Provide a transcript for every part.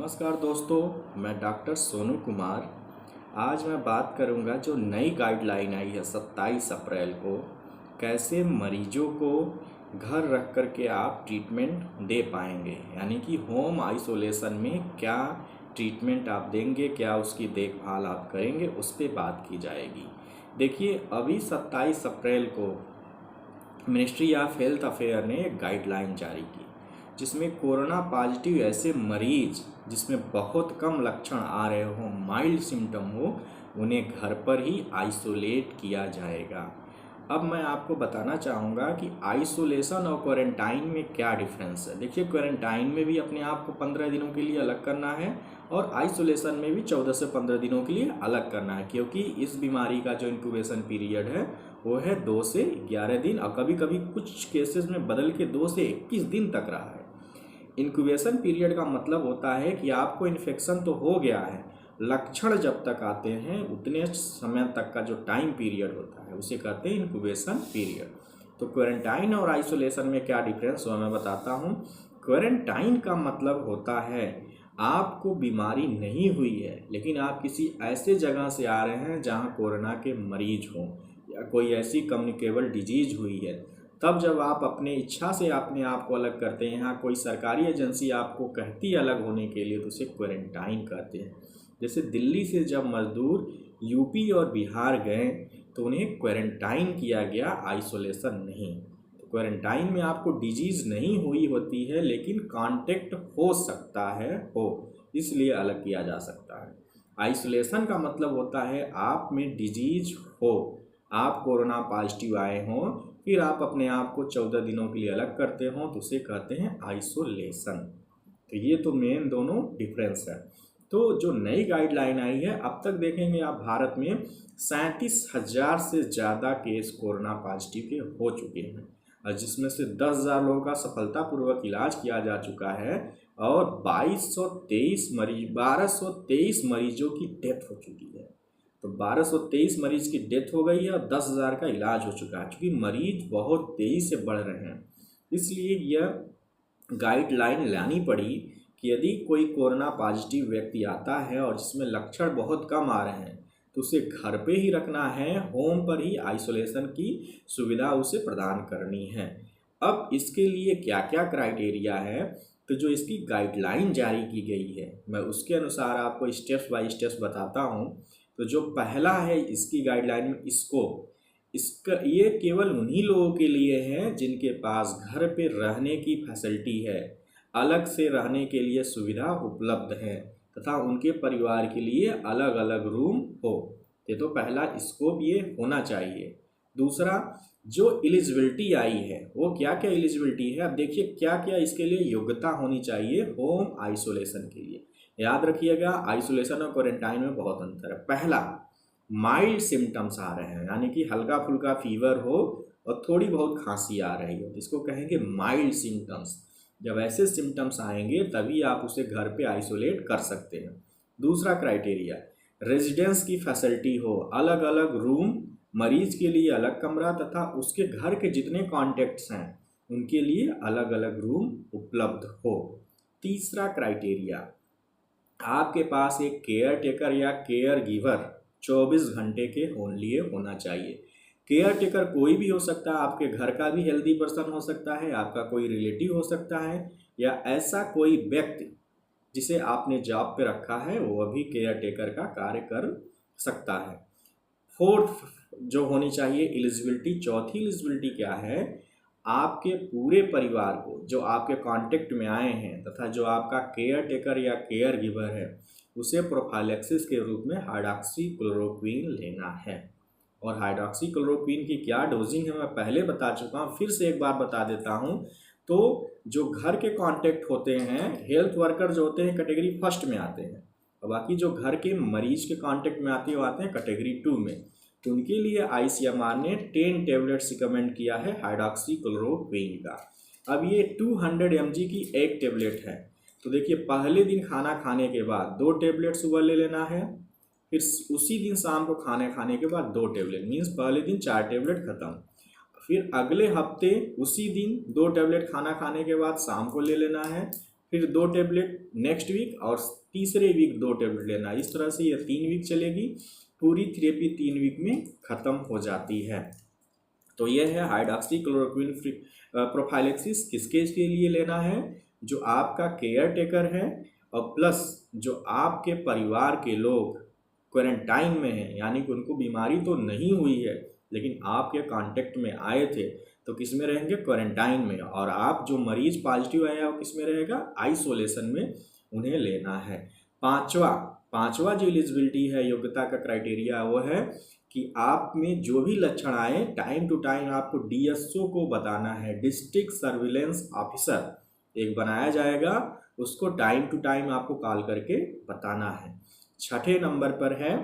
नमस्कार दोस्तों, मैं डॉक्टर सोनू कुमार। आज मैं बात करूंगा जो नई गाइडलाइन आई है 27 अप्रैल को, कैसे मरीजों को घर रख कर के आप ट्रीटमेंट दे पाएंगे। यानी कि होम आइसोलेशन में क्या ट्रीटमेंट आप देंगे, क्या उसकी देखभाल आप करेंगे, उस पर बात की जाएगी। देखिए, अभी 27 अप्रैल को मिनिस्ट्री ऑफ हेल्थ अफेयर ने एक गाइडलाइन जारी की जिसमें कोरोना पॉजिटिव ऐसे मरीज जिसमें बहुत कम लक्षण आ रहे हो, माइल्ड सिम्टम हो, उन्हें घर पर ही आइसोलेट किया जाएगा। अब मैं आपको बताना चाहूँगा कि आइसोलेशन और क्वारंटाइन में क्या डिफरेंस है। देखिए, क्वारंटाइन में भी अपने आप को 15 दिनों के लिए अलग करना है और आइसोलेशन में भी 14 से 15 दिनों के लिए अलग करना है, क्योंकि इस बीमारी का जो इंक्यूबेशन पीरियड है वो है 2 से 11 दिन और कभी कभी कुछ केसेस में बदल के 2 से 21 दिन तक रहा है। इंक्यूबेशन पीरियड का मतलब होता है कि आपको इन्फेक्शन तो हो गया है, लक्षण जब तक आते हैं उतने समय तक का जो टाइम पीरियड होता है उसे कहते हैं इंक्यूबेशन पीरियड। तो क्वारंटाइन और आइसोलेशन में क्या डिफरेंस हुआ मैं बताता हूँ। क्वारंटाइन का मतलब होता है आपको बीमारी नहीं हुई है, लेकिन आप किसी ऐसे जगह से आ रहे हैं जहाँ कोरोना के मरीज हों या कोई ऐसी कम्युनिकेबल डिजीज हुई है, तब जब आप अपने इच्छा से अपने आप को अलग करते हैं, यहाँ कोई सरकारी एजेंसी आपको कहती है अलग होने के लिए, तो उसे क्वारंटाइन कहते हैं। जैसे दिल्ली से जब मजदूर यूपी और बिहार गए तो उन्हें क्वारंटाइन किया गया, आइसोलेशन नहीं। तो क्वारंटाइन में आपको डिजीज़ नहीं हुई होती है, लेकिन कांटेक्ट हो सकता है, इसलिए अलग किया जा सकता है। आइसोलेशन का मतलब होता है आप में डिजीज हो, आप कोरोना पॉजिटिव आए हों, फिर आप अपने आप को 14 दिनों के लिए अलग करते हो, तो उसे कहते हैं आइसोलेशन। तो ये तो मेन दोनों डिफरेंस है। तो जो नई गाइडलाइन आई है, अब तक देखेंगे आप भारत में 37,000 से ज़्यादा केस कोरोना पॉजिटिव के हो चुके हैं, और जिसमें से 10,000 लोगों का सफलतापूर्वक इलाज किया जा चुका है और 1223 मरीजों की डेथ हो चुकी है। तो 1223 मरीज की डेथ हो गई है और 10,000 का इलाज हो चुका है, क्योंकि मरीज बहुत तेज़ी से बढ़ रहे हैं। इसलिए यह गाइडलाइन लानी पड़ी कि यदि कोई कोरोना पॉजिटिव व्यक्ति आता है और जिसमें लक्षण बहुत कम आ रहे हैं तो उसे घर पे ही रखना है, होम पर ही आइसोलेशन की सुविधा उसे प्रदान करनी है। अब इसके लिए क्या क्या क्राइटेरिया है, तो जो इसकी गाइडलाइन जारी की गई है मैं उसके अनुसार आपको स्टेप्स बाय स्टेप्स बताता हूँ। तो जो पहला है इसकी गाइडलाइन में इसका ये केवल उन्हीं लोगों के लिए है जिनके पास घर पे रहने की फैसिलिटी है, अलग से रहने के लिए सुविधा उपलब्ध है तथा उनके परिवार के लिए अलग अलग रूम हो। ये तो पहला स्कोप ये होना चाहिए। दूसरा, जो एलिजिबिलिटी आई है वो क्या क्या एलिजिबिलिटी है। अब देखिए क्या क्या इसके लिए योग्यता होनी चाहिए होम आइसोलेशन के लिए। याद रखिएगा, आइसोलेशन और क्वारंटाइन में बहुत अंतर है। पहला, माइल्ड सिम्टम्स आ रहे हैं, यानी कि हल्का फुल्का फीवर हो और थोड़ी बहुत खांसी आ रही हो, इसको कहेंगे माइल्ड सिम्टम्स। जब ऐसे सिम्टम्स आएंगे तभी आप उसे घर पे आइसोलेट कर सकते हैं। दूसरा क्राइटेरिया, रेजिडेंस की फैसिलिटी हो, अलग अलग रूम, मरीज के लिए अलग कमरा तथा उसके घर के जितने कॉन्टेक्ट्स हैं उनके लिए अलग अलग रूम उपलब्ध हो। तीसरा क्राइटेरिया, आपके पास एक केयर टेकर या केयर गिवर 24 घंटे के लिए होना चाहिए। केयर टेकर कोई भी हो सकता है, आपके घर का भी हेल्दी पर्सन हो सकता है, आपका कोई रिलेटिव हो सकता है, या ऐसा कोई व्यक्ति जिसे आपने जॉब पे रखा है वो भी केयर टेकर का कार्य कर सकता है। फोर्थ जो होनी चाहिए एलिजिबिलिटी, चौथी एलिजिबिलिटी क्या है, आपके पूरे परिवार को जो आपके कांटेक्ट में आए हैं तथा जो आपका केयर टेकर या केयर गिवर है उसे प्रोफाइलैक्सिस के रूप में हाइड्रॉक्सीक्लोरोक्विन लेना है। और हाइड्रॉक्सीक्लोरोक्विन की क्या डोजिंग है मैं पहले बता चुका हूँ, फिर से एक बार बता देता हूँ। तो जो घर के कांटेक्ट होते हैं, हेल्थ वर्कर जो होते हैं कैटेगरी फर्स्ट में आते हैं, और बाकी जो घर के मरीज के कांटेक्ट में आते हैं वो आते हैं कैटेगरी 2 में। तो उनके लिए ICMR ने 10 टेबलेट्स रिकमेंड किया है हाइड्रॉक्सीक्लोरोक्विन का। अब ये 200 mg की एक टेबलेट है। तो देखिए, पहले दिन खाना खाने के बाद 2 टेबलेट सुबह ले लेना है, फिर उसी दिन शाम को खाने खाने के बाद 2 टेबलेट, मीन्स पहले दिन 4 टेबलेट खत्म। फिर अगले हफ्ते उसी दिन 2 टेबलेट खाना खाने के बाद शाम को ले लेना है, फिर 2 टेबलेट नेक्स्ट वीक और तीसरे वीक 2 टेबलेट लेना। इस तरह से ये 3 वीक चलेगी। पूरी थेरेपी 3 वीक में ख़त्म हो जाती है। तो यह है हाइड्रॉक्सी क्लोरोक्विन प्रोफाइलेक्सिस किसके के लिए लेना है, जो आपका केयर टेकर है और प्लस जो आपके परिवार के लोग क्वारंटाइन में हैं, यानी कि उनको बीमारी तो नहीं हुई है लेकिन आपके कांटेक्ट में आए थे, तो किस में रहेंगे, क्वारंटाइन में। और आप जो मरीज पॉजिटिव आया वो किस में रहेगा, आइसोलेशन में, उन्हें लेना है। पांचवा जो एलिजिबिलिटी है, योग्यता का क्राइटेरिया, वो है कि आप में जो भी लक्षण आए टाइम टू टाइम आपको डीएसओ को बताना है, डिस्ट्रिक्ट सर्विलेंस ऑफिसर एक बनाया जाएगा, उसको टाइम टू टाइम आपको कॉल करके बताना है। 6ठे नंबर पर है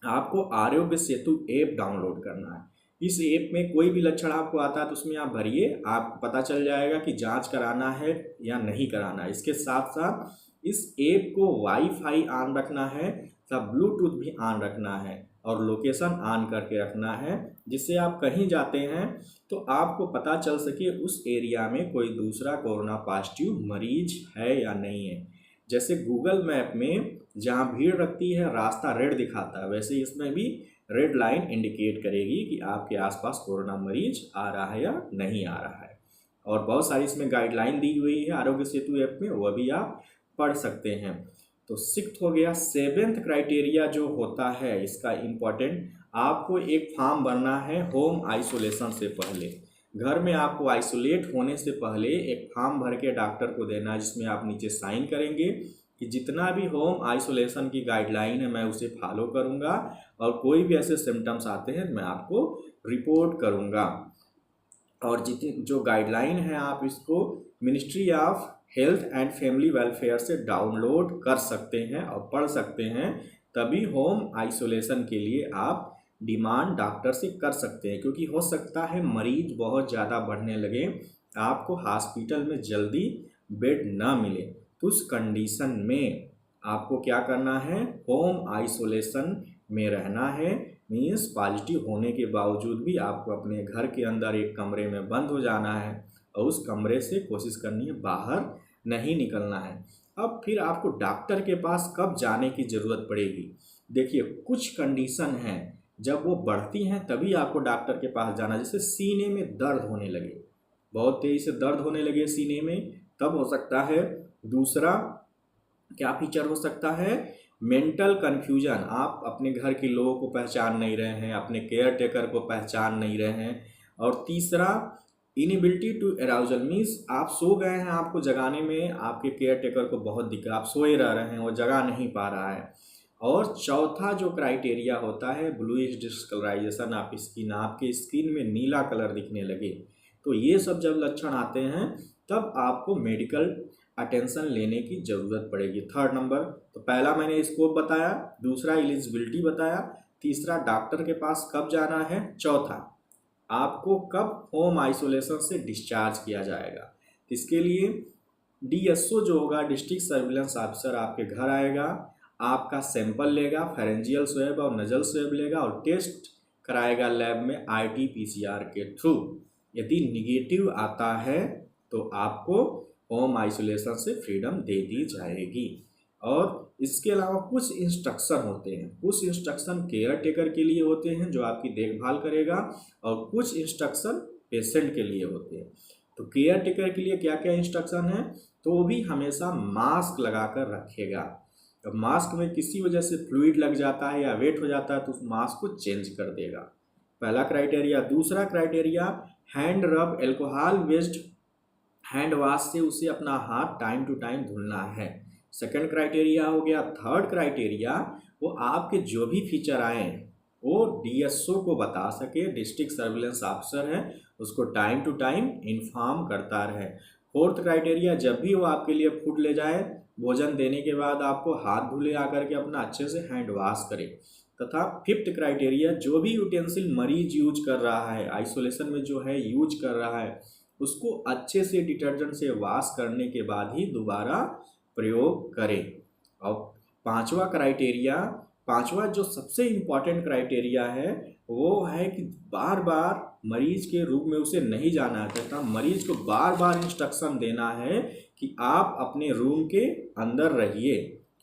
आपको आरोग्य सेतु ऐप डाउनलोड करना है। इस ऐप में कोई भी लक्षण आपको आता है तो उसमें आप भरिए, आपको पता चल जाएगा कि जांच कराना है या नहीं कराना है। इसके साथ साथ इस ऐप को वाईफाई ऑन रखना है, तब ब्लूटूथ भी ऑन रखना है और लोकेशन ऑन करके रखना है, जिससे आप कहीं जाते हैं तो आपको पता चल सके उस एरिया में कोई दूसरा कोरोना पॉजिटिव मरीज है या नहीं है। जैसे गूगल मैप में जहाँ भीड़ रखती है रास्ता रेड दिखाता है, वैसे इसमें भी रेड लाइन इंडिकेट करेगी कि आपके आसपास कोरोना मरीज आ रहा है या नहीं आ रहा है। और बहुत सारी इसमें गाइडलाइन दी हुई है आरोग्य सेतु ऐप में, वह भी आप पढ़ सकते हैं। तो 6th हो गया। 7th क्राइटेरिया जो होता है इसका इम्पोर्टेंट, आपको एक फॉर्म भरना है होम आइसोलेशन से पहले। घर में आपको आइसोलेट होने से पहले एक फॉर्म भर के डॉक्टर को देना है, जिसमें आप नीचे साइन करेंगे कि जितना भी होम आइसोलेशन की गाइडलाइन है मैं उसे फॉलो करूंगा और कोई भी ऐसे सिम्टम्स आते हैं मैं आपको रिपोर्ट करूंगा। और जितनी जो गाइडलाइन है आप इसको ministry of health and family welfare से डाउनलोड कर सकते हैं और पढ़ सकते हैं, तभी होम आइसोलेशन के लिए आप डिमांड डॉक्टर से कर सकते हैं। क्योंकि हो सकता है मरीज बहुत ज़्यादा बढ़ने लगे, आपको हॉस्पिटल में जल्दी बेड ना मिले, तो उस कंडीशन में आपको क्या करना है, होम आइसोलेशन में रहना है। मीन्स पॉजिटिव होने के बावजूद भी आपको अपने घर के अंदर एक कमरे में बंद हो जाना है और उस कमरे से कोशिश करनी है बाहर नहीं निकलना है। अब फिर आपको डॉक्टर के पास कब जाने की ज़रूरत पड़ेगी, देखिए कुछ कंडीशन हैं जब वो बढ़ती हैं तभी आपको डॉक्टर के पास जाना। जैसे सीने में दर्द होने लगे, बहुत तेज़ी से दर्द होने लगे सीने में, तब हो सकता है। दूसरा क्या फीचर हो सकता है, मेंटल कन्फ्यूजन, आप अपने घर के लोगों को पहचान नहीं रहे हैं, अपने केयर टेकर को पहचान नहीं रहे हैं। और तीसरा इनिबिलिटी टू अराउजल, मीन्स आप सो गए हैं, आपको जगाने में आपके केयर टेकर को बहुत दिक्कत, आप सोए रह रहे हैं, वो जगा नहीं पा रहा है। और चौथा जो क्राइटेरिया होता है ब्लूइश डिस्कलराइजेशन ऑफ स्किन, आपके स्किन में नीला कलर दिखने लगे। तो ये सब जब लक्षण आते हैं तब आपको मेडिकल अटेंशन लेने की ज़रूरत पड़ेगी। 3rd नंबर, तो पहला मैंने स्कोप बताया, दूसरा एलिजिबिलिटी बताया, तीसरा डॉक्टर के पास कब जाना है, चौथा आपको कब होम आइसोलेशन से डिस्चार्ज किया जाएगा। इसके लिए डीएसओ जो होगा, डिस्ट्रिक्ट सर्विलेंस ऑफिसर, आपके घर आएगा, आपका सैंपल लेगा, फेरेंजियल स्वैब और नजल स्वैब लेगा और टेस्ट कराएगा लैब में आरटी-पीसीआर के थ्रू। यदि निगेटिव आता है तो आपको होम आइसोलेशन से फ्रीडम दे दी जाएगी। और इसके अलावा कुछ इंस्ट्रक्शन होते हैं, कुछ इंस्ट्रक्शन केयर टेकर के लिए होते हैं जो आपकी देखभाल करेगा, और कुछ इंस्ट्रक्शन पेशेंट के लिए होते हैं। तो केयर टेकर के लिए क्या क्या इंस्ट्रक्शन है, तो वो भी हमेशा मास्क लगाकर रखेगा। तो मास्क में किसी वजह से फ्लूइड लग जाता है या वेट हो जाता है तो उस मास्क को चेंज कर देगा, पहला क्राइटेरिया। दूसरा क्राइटेरिया, हैंड रब एल्कोहल बेस्ड हैंड वॉश से उसे अपना हाथ टाइम टू टाइम धुलना है, सेकंड क्राइटेरिया हो गया। 3rd क्राइटेरिया, वो आपके जो भी फीचर आए वो डीएसओ को बता सके, डिस्ट्रिक्ट सर्विलेंस ऑफिसर है उसको टाइम टू टाइम इन्फॉर्म करता रहे। 4th क्राइटेरिया, जब भी वो आपके लिए फूड ले जाए, भोजन देने के बाद आपको हाथ धुले आकर के अपना अच्छे से हैंड वॉश करे। तथा 5th क्राइटेरिया, जो भी यूटेंसिल मरीज यूज कर रहा है, आइसोलेशन में जो है यूज कर रहा है, उसको अच्छे से डिटर्जेंट से वॉश करने के बाद ही दोबारा प्रयोग करें। और 5वां क्राइटेरिया, 5वां जो सबसे इम्पॉर्टेंट क्राइटेरिया है वो है कि बार बार मरीज के रूम में उसे नहीं जाना है। मरीज को बार बार इंस्ट्रक्शन देना है कि आप अपने रूम के अंदर रहिए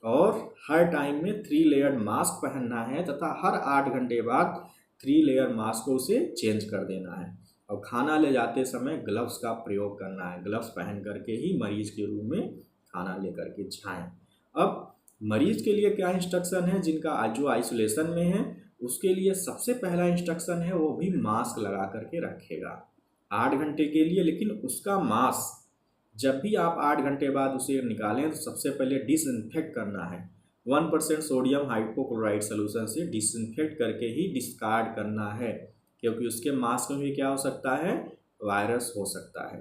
और हर टाइम में 3 लेयर मास्क पहनना है तथा हर 8 घंटे बाद 3 लेयर मास्क को उसे चेंज कर देना है और खाना ले जाते समय ग्लव्स का प्रयोग करना है। ग्लव्स पहन करके ही मरीज के रूम में खाना लेकर के जाएं। अब मरीज के लिए क्या इंस्ट्रक्शन है, जिनका जो आइसोलेशन में है उसके लिए सबसे पहला इंस्ट्रक्शन है वो भी मास्क लगा करके रखेगा 8 घंटे के लिए। लेकिन उसका मास्क जब भी आप 8 घंटे बाद उसे निकालें तो सबसे पहले डिसइंफेक्ट करना है। 1% सोडियम हाइपोक्लोराइड सोल्यूशन से डिसइंफेक्ट करके ही डिस्कार्ड करना है, क्योंकि उसके मास्क में भी क्या हो सकता है, वायरस हो सकता है।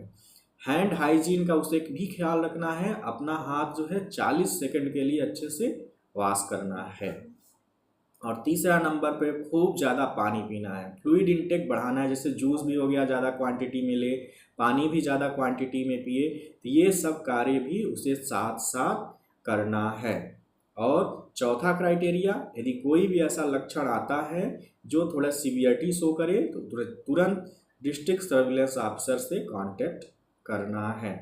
हैंड हाइजीन का उसे भी ख्याल रखना है। अपना हाथ जो है 40 सेकंड के लिए अच्छे से वॉश करना है। और तीसरा नंबर पे खूब ज़्यादा पानी पीना है। फ्लूइड इंटेक बढ़ाना है, जैसे जूस भी हो गया ज़्यादा क्वांटिटी में ले, पानी भी ज़्यादा क्वांटिटी में पिए। तो ये सब कार्य भी उसे साथ साथ करना है। और चौथा क्राइटेरिया, यदि कोई भी ऐसा लक्षण आता है जो थोड़ा सीवियरिटी शो करे तो तुरंत डिस्ट्रिक्ट सर्विलेंस ऑफिसर से कांटेक्ट करना है।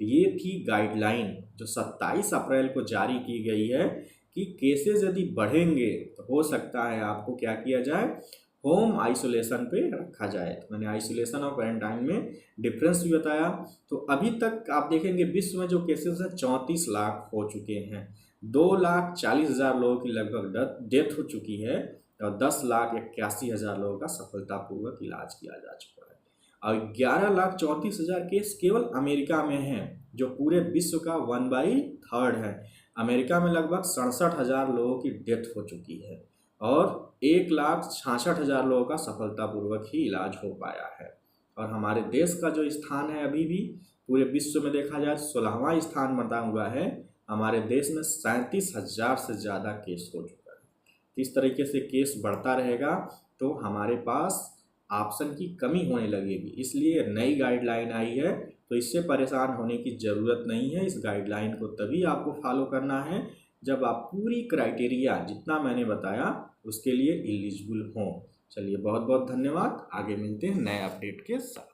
तो ये थी गाइडलाइन जो 27 अप्रैल को जारी की गई है कि केसेस यदि बढ़ेंगे तो हो सकता है आपको क्या किया जाए, होम आइसोलेशन पे रखा जाए। तो मैंने आइसोलेशन और क्वारंटाइन में डिफरेंस भी बताया। तो अभी तक आप देखेंगे विश्व में जो केसेस हैं 34 लाख हो चुके हैं। 2,40,000 लोगों की लगभग डेथ हो चुकी है और 10,81,000 लोगों का सफलतापूर्वक इलाज किया जा चुका है। और 11,34,000 केस केवल अमेरिका में हैं, जो पूरे विश्व का 1/3 है। अमेरिका में लगभग 67,000 लोगों की डेथ हो चुकी है और 1,66,000 लोगों का सफलतापूर्वक ही इलाज हो पाया है। और हमारे देश का जो स्थान है अभी भी पूरे विश्व में देखा जाए 16वां स्थान बना हुआ है। हमारे देश में 37,000 से ज़्यादा केस हो चुका है। इस तरीके से केस बढ़ता रहेगा तो हमारे पास ऑप्शन की कमी होने लगेगी। इसलिए नई गाइडलाइन आई है, तो इससे परेशान होने की ज़रूरत नहीं है। इस गाइडलाइन को तभी आपको फॉलो करना है जब आप पूरी क्राइटेरिया जितना मैंने बताया उसके लिए एलिजिबल हों। चलिए बहुत बहुत धन्यवाद। आगे मिलते हैं नए अपडेट के साथ।